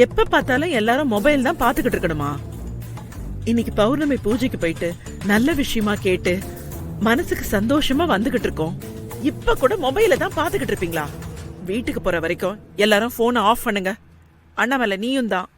எப்ப பார்த்தாலும் எல்லாரும் மொபைல் தான் பாத்துக்கிட்டு இருக்கணுமா? இன்னைக்கு பௌர்ணமி பூஜைக்கு போயிட்டு நல்ல விஷயமா கேட்டு மனசுக்கு சந்தோஷமா வந்துகிட்டு இருக்கோம். இப்ப கூட மொபைல தான் பாத்துக்கிட்டு இருப்பீங்களா? வீட்டுக்கு போற வரைக்கும் எல்லாரும் போனை ஆஃப் பண்ணுங்க. அண்ணாமலை நீயும் தான்.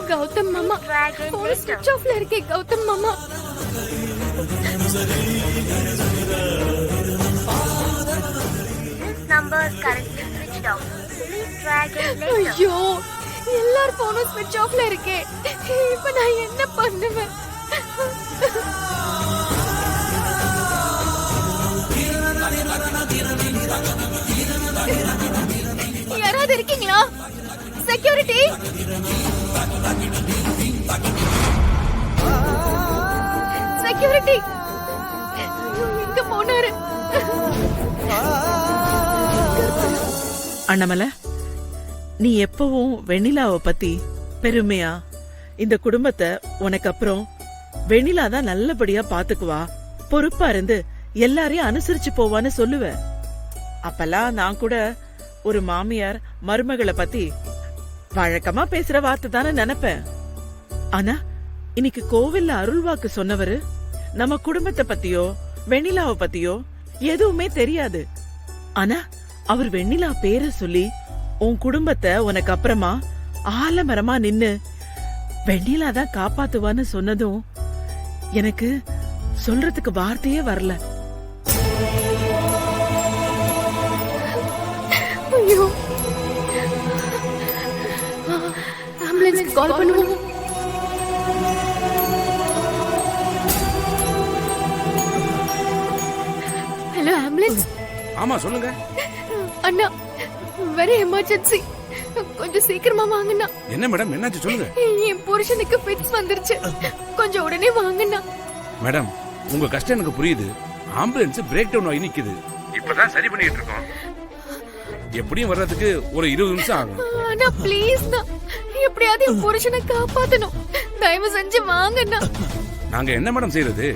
கௌதம் மாமா போன் ஸ்விட்ச் ஆஃப்ல இருக்கே. கௌதம் மாமா ஐயோ, எல்லார் போனும் ஸ்விட்ச் ஆஃப்ல இருக்கே. இப்ப நான் என்ன பண்ணுவேன்? யாராவது இருக்கீங்களா? செக்யூரிட்டி, செக்யூரிட்டி, எங்க போனாரு? அண்ணாமலை, நீ எப்பவும் வெண்ணிலாவை பத்தி பெருமையா இந்த குடும்பத்தை உனக்கு அப்புறம் வெண்ணிலா தான் நல்லபடியா பாத்துக்குவா, பொறுப்பா இருந்து எல்லாரையும் அனுசரிச்சு போவான்னு சொல்லுவ. அப்பெல்லாம் நான் கூட ஒரு மாமியார் மருமகளை பத்தி வழக்கமா பேசுற வார்த்தை தானே நினைப்பேன். ஆனா இன்னைக்கு கோவில்ல அருள்வாக்கு சொன்னவரு நம்ம குடும்பத்தை பத்தியோ வெண்ணிலாவை பத்தியோ எதுவுமே தெரியாது. ஆனா அவர் வெண்ணிலா பேரை சொல்லி உன் குடும்பத்தை உனக்கு அப்புறமா ஆலமரமா நின்னு வெண்ணிலா தான் காப்பாத்துவான்னு சொன்னதும் எனக்கு சொல்றதுக்கு வார்த்தையே வரல. ஐயோ, ஆம்புலன்ஸ்க்கு கால் பண்ணுவோம். Hello ambulance. ஆமா சொல்லுங்க அண்ணா, வெரி எமர்ஜென்சி, கொஞ்சம் சீக்கிரமா வாங்கண்ணா. என்ன மேடம், என்னாச்சு சொல்லுங்க. என் புருஷனுக்கு ஃபிட்ஸ் வந்துருச்சு, கொஞ்சம் உடனே வாங்கண்ணா. மேடம், உங்க கஷ்டம் எனக்கு புரியுது. ஆம்புலன்ஸ் பிரேக் டவுன் ஆகி நிக்குது. இப்பதான் சரி பண்ணிட்டு இருக்கோம். எப்படியும் வர்றதுக்கு ஒரு 20 நிமிஷம் ஆகும். அண்ணா ப்ளீஸ்ண்ணா, எப்படியாவது என் புருஷனை காப்பாத்தணும், தயவு செஞ்சு வாங்கண்ணா. நாங்க என்ன மேடம் செய்யறது?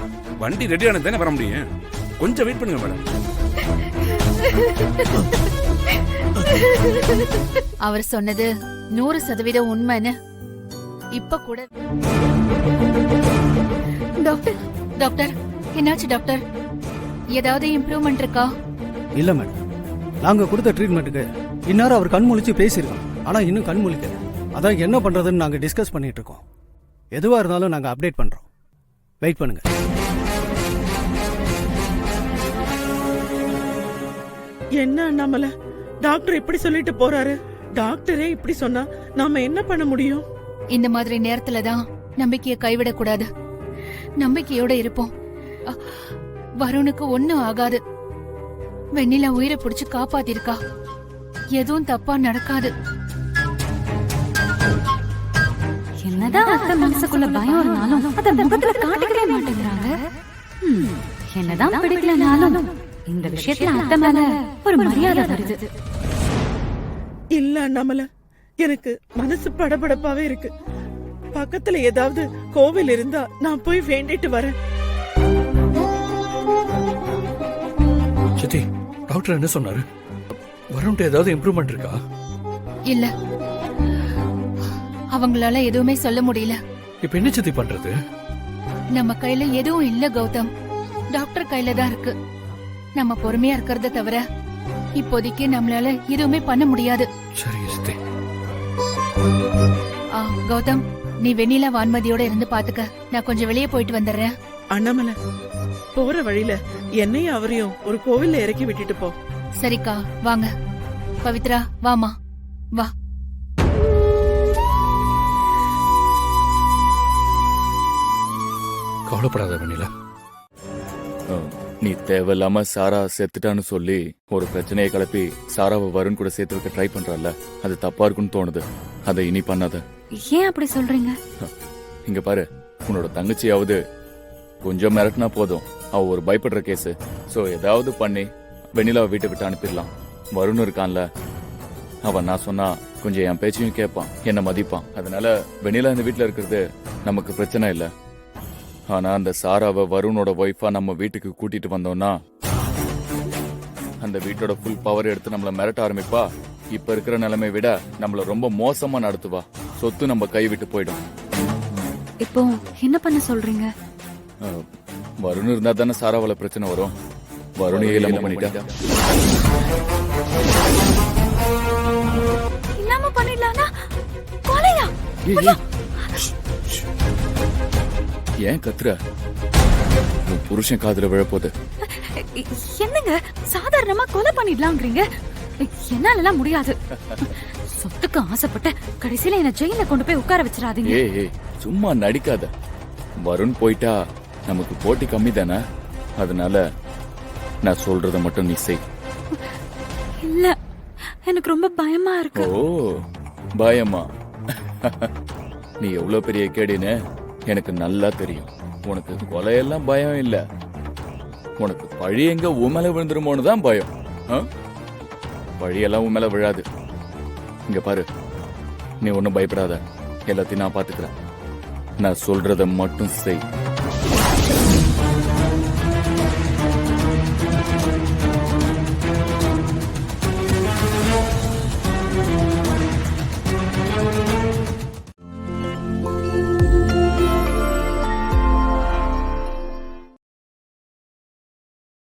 வண்டி ரெடி ஆனது தானே வர முடியும். கொஞ்சம் வெயிட் பண்ணுங்க மேடம். அவர் சொன்னது 100% உண்மைன்னு இப்ப கூட. டாக்டர், டாக்டர் என்னாச்சு டாக்டர்? ஏதாவது இம்ப்ரூவ்மெண்ட் இருக்கா? இல்ல மேடம், நாங்க கொடுத்த ட்ரீட்மெண்ட்டுக்கு இந்நேரம் அவர் கண் முழிச்சு பேசியிருக்கோம். ஆனா இன்னும் கண் முழிக்க. அதான் என்ன பண்றதுன்னு நாங்க டிஸ்கஸ் பண்ணிட்டு இருக்கோம். எதுவா இருந்தாலும் நாங்க அப்டேட் பண்றோம். வெயிட் பண்ணுங்க. என்ன அண்ணாமலை, டாக்டர் இப்படி சொல்லிட்டு போறாரு? டாக்டரே இப்படி சொன்னா நாம என்ன பண்ண முடியும்? இந்த மாதிரி நேரத்துல தான் நம்பிக்கையை கைவிடக்கூடாது. நம்பிக்கையோட இருப்போம். வருணுக்கு ஒண்ணும் ஆகாது. வெண்ணிலா உயிரை பிடிச்சு காப்பாத்திருக்கா. எதுவும் தப்பா நடக்காது. என்னதான் அத்தை மனசுக்குள்ள பயம் இருந்தாலும் அத முகத்துல காட்டிக்கவே மாட்டேங்கிறாங்க. என்னதான் பிடிக்கலனாலும் இந்த விஷயத்துல அத்தை மேல ஒரு மரியாதை வருது. இல்ல அண்ணாமலை, எனக்கு மனசு படபடப்பாவே இருக்கு. பக்கத்துல ஏதாவது கோவில் இருந்தா நான் போய் வேண்டிட்டு வரேன். சித்தி, டாக்டர் என்ன சொன்னாரு? வருண்ட்டு ஏதாவது இம்ப்ரூவ்மெண்ட் இருக்கா? இல்ல, அவங்களால எதுவுமே சொல்ல முடியல. இப்ப என்ன சித்தி பண்றது? நம்ம கையில எதுவும் இல்ல கௌதம், டாக்டர் கையில தான் இருக்கு. நம்ம பொறுமையா இருக்கிறத தவிர இப்போதைக்கு நம்மளால எதுவுமே பண்ண முடியாது. சரி சித்தி. கௌதம், நீ வெண்ணிலா வான்மதியோட இருந்து பாத்துக்க. நான் கொஞ்சம் வெளியே போயிட்டு வந்துடுறேன். அண்ணாமலை, போற வழியில என்னையும் அவரையும் ஒரு கோவில்ல இறக்கி விட்டுட்டு போ. சரிக்கா, வாங்க. பவித்ரா வாமா, வா. கவலைப்படாத வெண்ணிலா. நீ தேவையில்லாம சாரா செத்துட்டான்னு சொல்லி ஒரு பிரச்சனையை கிளப்பி சாராவை வருண் கூட சேர்த்து வைக்க ட்ரை பண்றல, அது தப்பா இருக்குன்னு தோணுது. அதை இனி பண்ணாத. ஏன் அப்படி சொல்றீங்க? இங்க பாரு, உன்னோட தங்கச்சியாவது கொஞ்சம் மிரட்டினா போதும், அவ ஒரு பயப்படுற கேஸ். சோ ஏதாவது பண்ணி வெண்ணிலாவை வீட்டை விட்டு அனுப்பிடலாம். வருண் இருக்கான்ல, அவன் நான் சொன்னா கொஞ்சம் என் பேச்சையும் கேட்பான், என்ன மதிப்பான். அதனால வெண்ணிலா இந்த வீட்டுல இருக்கிறது நமக்கு பிரச்சனை இல்ல. ஆனா அந்த சாராவை வருணோட ஒய்ஃபா நம்ம வீட்டுக்கு கூட்டிட்டு வந்தோம்னா அந்த வீட்டோட ஃபுல் பவர் எடுத்து நம்மள மிரட்ட ஆரம்பிப்பா. இப்ப இருக்கிற நிலைமை விட நம்மள ரொம்ப மோசமா நடத்துவா. சொத்து நம்ம கை விட்டு போயிடும். இப்போ என்ன பண்ண சொல்றீங்க? வருண் இருந்தா தானே சாராவால பிரச்சனை வரும். வருணையே இல்லாம பண்ணிட்டா இல்லாம பண்ணிடலாம்னா கொலையா? ஏன் கத்துற? உன் புருஷன் காதுல விழப்போது. என்னங்க சாதாரணமா கொலை பண்ணிடலாம்ங்கறீங்க? என்னாலலாம் முடியாது. சொத்துக்கு ஆசைப்பட்ட கடைசியில என்ன ஜெயில கொண்டு போய் உட்கார வச்சிடாதீங்க. ஏய் சும்மா நடிக்காத. வருண் போயிட்டா நமக்கு போட்டி கம்மி தானே. அதனால நான் சொல்றத மட்டும் நீ செய். இல்ல, எனக்கு ரொம்ப பயமா இருக்கு. ஓ பயமா? நீ எவ்வளவு பெரிய கேடின்னு எனக்கு நல்லா தெரியும். உனக்கு கொலையெல்லாம் பயம் இல்ல, உனக்கு பழி எங்க உமேல விழுந்துருமோன்னு தான் பயம். பழியெல்லாம் உமேல விழாது. இங்க பாரு, நீ ஒன்னும் பயப்படாத, எல்லாத்தையும் நான் பாத்துக்கிறேன். நான் சொல்றத மட்டும் செய்.